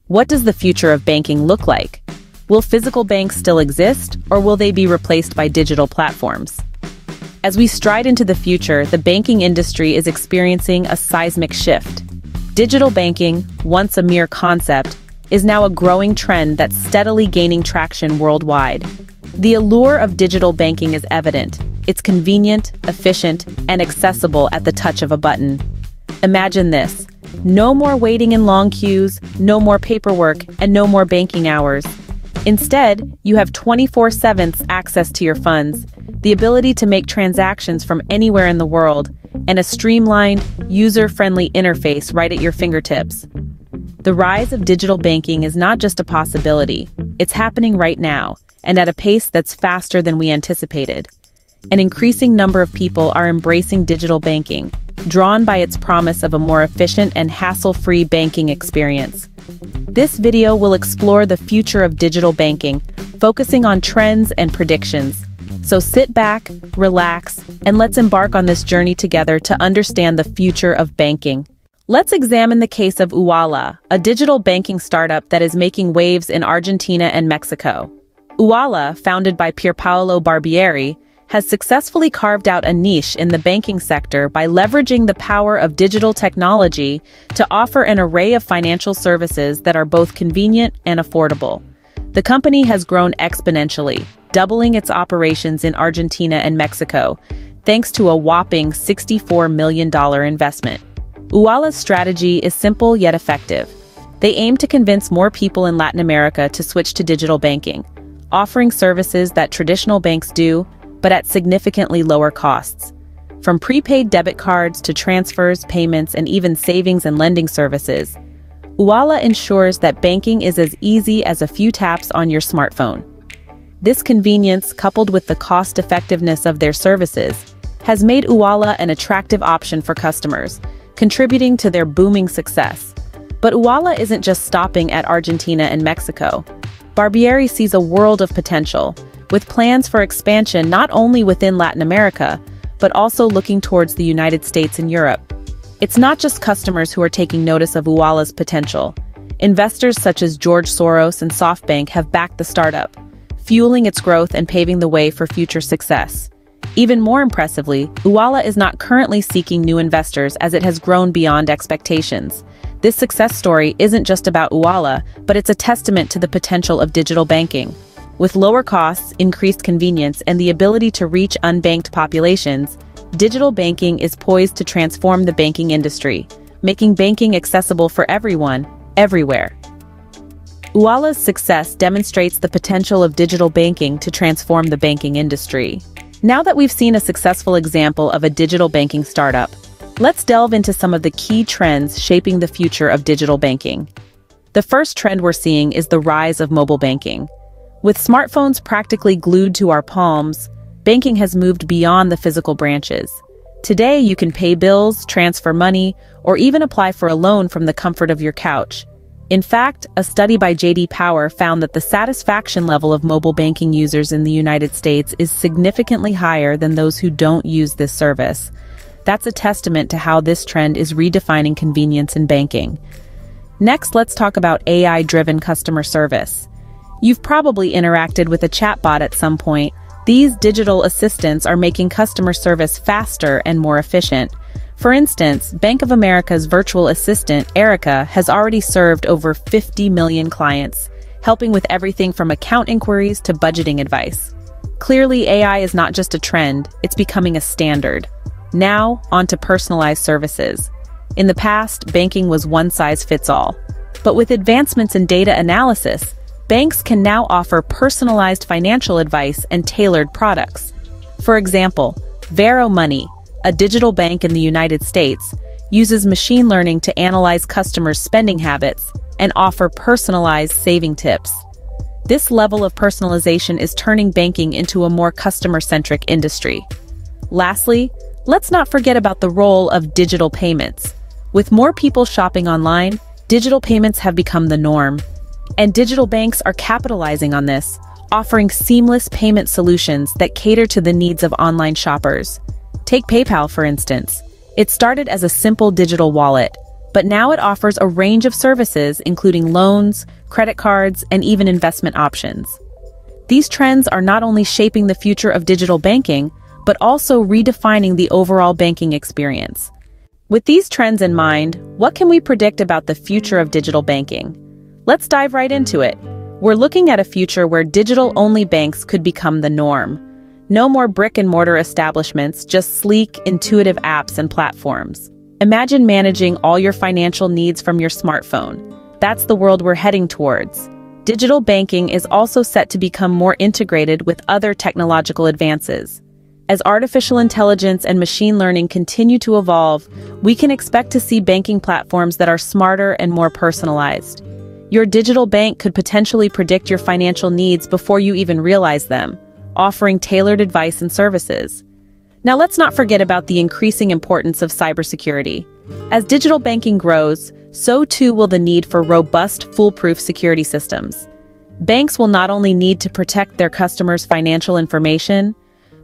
What does the future of banking look like? Will physical banks still exist, or will they be replaced by digital platforms? As we stride into the future, the banking industry is experiencing a seismic shift. Digital banking, once a mere concept, is now a growing trend that's steadily gaining traction worldwide. The allure of digital banking is evident. It's convenient, efficient, and accessible at the touch of a button. Imagine this: no more waiting in long queues, no more paperwork, and no more banking hours. Instead, you have 24/7 access to your funds, the ability to make transactions from anywhere in the world, and a streamlined, user-friendly interface right at your fingertips. The rise of digital banking is not just a possibility, it's happening right now, and at a pace that's faster than we anticipated. An increasing number of people are embracing digital banking, drawn by its promise of a more efficient and hassle-free banking experience. This video will explore the future of digital banking, focusing on trends and predictions. So sit back, relax, and let's embark on this journey together to understand the future of banking. Let's examine the case of Uala, a digital banking startup that is making waves in Argentina and Mexico. Uala, founded by Pierpaolo Barbieri, has successfully carved out a niche in the banking sector by leveraging the power of digital technology to offer an array of financial services that are both convenient and affordable. The company has grown exponentially, doubling its operations in Argentina and Mexico, thanks to a whopping $64 million investment. Uala's strategy is simple yet effective. They aim to convince more people in Latin America to switch to digital banking, offering services that traditional banks do, but at significantly lower costs. From prepaid debit cards to transfers, payments, and even savings and lending services, Uala ensures that banking is as easy as a few taps on your smartphone. This convenience, coupled with the cost-effectiveness of their services, has made Uala an attractive option for customers, contributing to their booming success. But Uala isn't just stopping at Argentina and Mexico. Barbieri sees a world of potential, with plans for expansion not only within Latin America, but also looking towards the United States and Europe. It's not just customers who are taking notice of Uala's potential. Investors such as George Soros and SoftBank have backed the startup, fueling its growth and paving the way for future success. Even more impressively, Uala is not currently seeking new investors as it has grown beyond expectations. This success story isn't just about Uala, but it's a testament to the potential of digital banking. With lower costs, increased convenience, and the ability to reach unbanked populations, digital banking is poised to transform the banking industry, making banking accessible for everyone, everywhere. Uala's success demonstrates the potential of digital banking to transform the banking industry. Now that we've seen a successful example of a digital banking startup, let's delve into some of the key trends shaping the future of digital banking. The first trend we're seeing is the rise of mobile banking. With smartphones practically glued to our palms, banking has moved beyond the physical branches. Today, you can pay bills, transfer money, or even apply for a loan from the comfort of your couch. In fact, a study by J.D. Power found that the satisfaction level of mobile banking users in the United States is significantly higher than those who don't use this service. That's a testament to how this trend is redefining convenience in banking. Next, let's talk about AI-driven customer service. You've probably interacted with a chatbot at some point. These digital assistants are making customer service faster and more efficient. For instance, Bank of America's virtual assistant, Erica, has already served over 50 million clients, helping with everything from account inquiries to budgeting advice. Clearly, AI is not just a trend, it's becoming a standard. Now, on to personalized services. In the past, banking was one size fits all. But with advancements in data analysis, banks can now offer personalized financial advice and tailored products. For example, Vero Money, a digital bank in the United States, uses machine learning to analyze customers' spending habits and offer personalized saving tips. This level of personalization is turning banking into a more customer-centric industry. Lastly, let's not forget about the role of digital payments. With more people shopping online, digital payments have become the norm. And digital banks are capitalizing on this, offering seamless payment solutions that cater to the needs of online shoppers. Take PayPal, for instance. It started as a simple digital wallet, but now it offers a range of services including loans, credit cards, and even investment options. These trends are not only shaping the future of digital banking, but also redefining the overall banking experience. With these trends in mind, what can we predict about the future of digital banking? Let's dive right into it. We're looking at a future where digital-only banks could become the norm. No more brick-and-mortar establishments, just sleek, intuitive apps and platforms. Imagine managing all your financial needs from your smartphone. That's the world we're heading towards. Digital banking is also set to become more integrated with other technological advances. As artificial intelligence and machine learning continue to evolve, we can expect to see banking platforms that are smarter and more personalized. Your digital bank could potentially predict your financial needs before you even realize them, offering tailored advice and services. Now let's not forget about the increasing importance of cybersecurity. As digital banking grows, so too will the need for robust, foolproof security systems. Banks will not only need to protect their customers' financial information,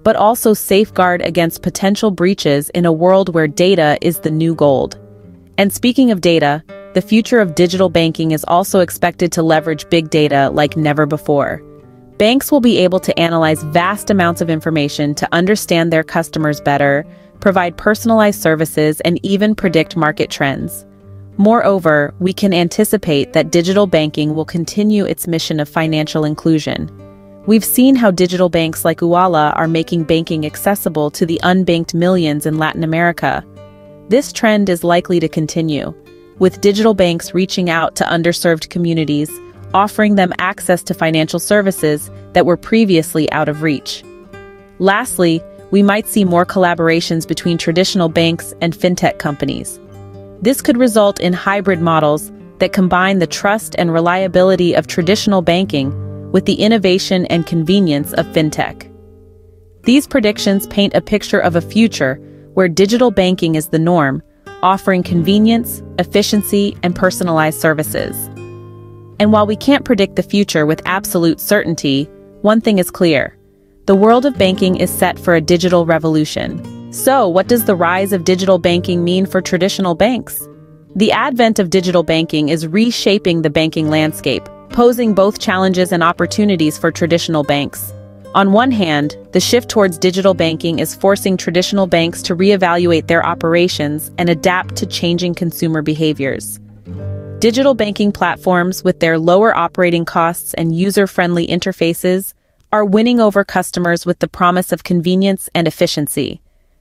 but also safeguard against potential breaches in a world where data is the new gold. And speaking of data, the future of digital banking is also expected to leverage big data like never before. Banks will be able to analyze vast amounts of information to understand their customers better, provide personalized services, and even predict market trends. Moreover, we can anticipate that digital banking will continue its mission of financial inclusion. We've seen how digital banks like Uala are making banking accessible to the unbanked millions in Latin America. This trend is likely to continue, with digital banks reaching out to underserved communities, offering them access to financial services that were previously out of reach. Lastly, we might see more collaborations between traditional banks and fintech companies. This could result in hybrid models that combine the trust and reliability of traditional banking with the innovation and convenience of fintech. These predictions paint a picture of a future where digital banking is the norm, offering convenience, efficiency, and personalized services. And while we can't predict the future with absolute certainty, one thing is clear. The world of banking is set for a digital revolution. So, what does the rise of digital banking mean for traditional banks? The advent of digital banking is reshaping the banking landscape, posing both challenges and opportunities for traditional banks. On one hand, the shift towards digital banking is forcing traditional banks to reevaluate their operations and adapt to changing consumer behaviors. Digital banking platforms, with their lower operating costs and user-friendly interfaces, are winning over customers with the promise of convenience and efficiency.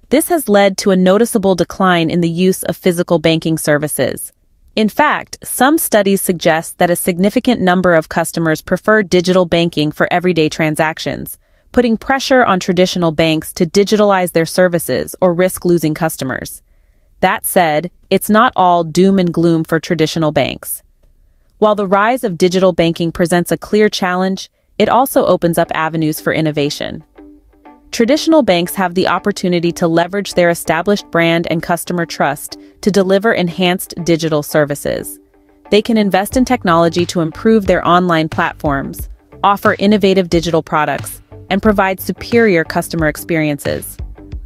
This has led to a noticeable decline in the use of physical banking services. In fact, some studies suggest that a significant number of customers prefer digital banking for everyday transactions, putting pressure on traditional banks to digitalize their services or risk losing customers. That said, it's not all doom and gloom for traditional banks. While the rise of digital banking presents a clear challenge, it also opens up avenues for innovation. Traditional banks have the opportunity to leverage their established brand and customer trust to deliver enhanced digital services. They can invest in technology to improve their online platforms, offer innovative digital products, and provide superior customer experiences.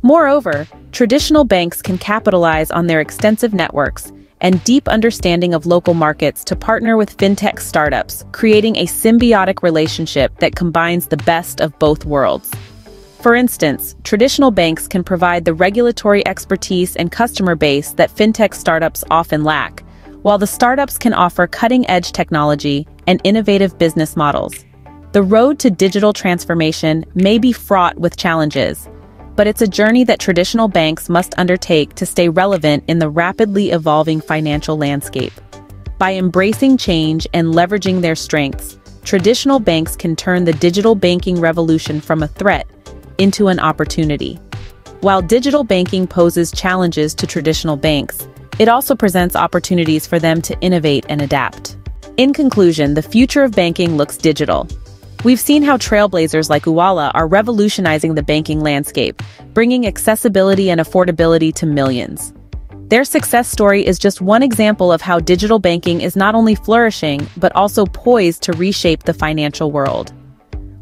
Moreover, traditional banks can capitalize on their extensive networks and deep understanding of local markets to partner with fintech startups, creating a symbiotic relationship that combines the best of both worlds. For instance, traditional banks can provide the regulatory expertise and customer base that fintech startups often lack, while the startups can offer cutting-edge technology and innovative business models. The road to digital transformation may be fraught with challenges, but it's a journey that traditional banks must undertake to stay relevant in the rapidly evolving financial landscape. By embracing change and leveraging their strengths, traditional banks can turn the digital banking revolution from a threat into an opportunity. While digital banking poses challenges to traditional banks, it also presents opportunities for them to innovate and adapt. In conclusion, the future of banking looks digital. We've seen how trailblazers like Uala are revolutionizing the banking landscape, bringing accessibility and affordability to millions. Their success story is just one example of how digital banking is not only flourishing, but also poised to reshape the financial world.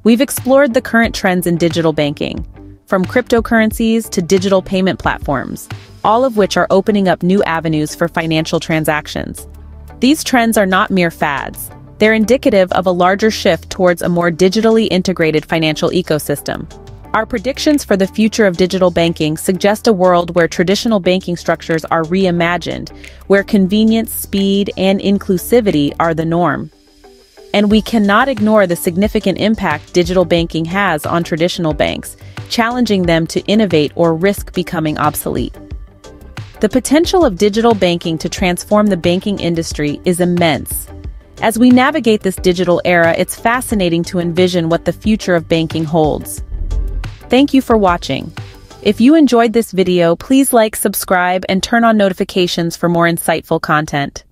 We've explored the current trends in digital banking, from cryptocurrencies to digital payment platforms, all of which are opening up new avenues for financial transactions. These trends are not mere fads. They're indicative of a larger shift towards a more digitally integrated financial ecosystem. Our predictions for the future of digital banking suggest a world where traditional banking structures are reimagined, where convenience, speed, and inclusivity are the norm. And we cannot ignore the significant impact digital banking has on traditional banks, challenging them to innovate or risk becoming obsolete. The potential of digital banking to transform the banking industry is immense. As we navigate this digital era, it's fascinating to envision what the future of banking holds. Thank you for watching. If you enjoyed this video, please like, subscribe, and turn on notifications for more insightful content.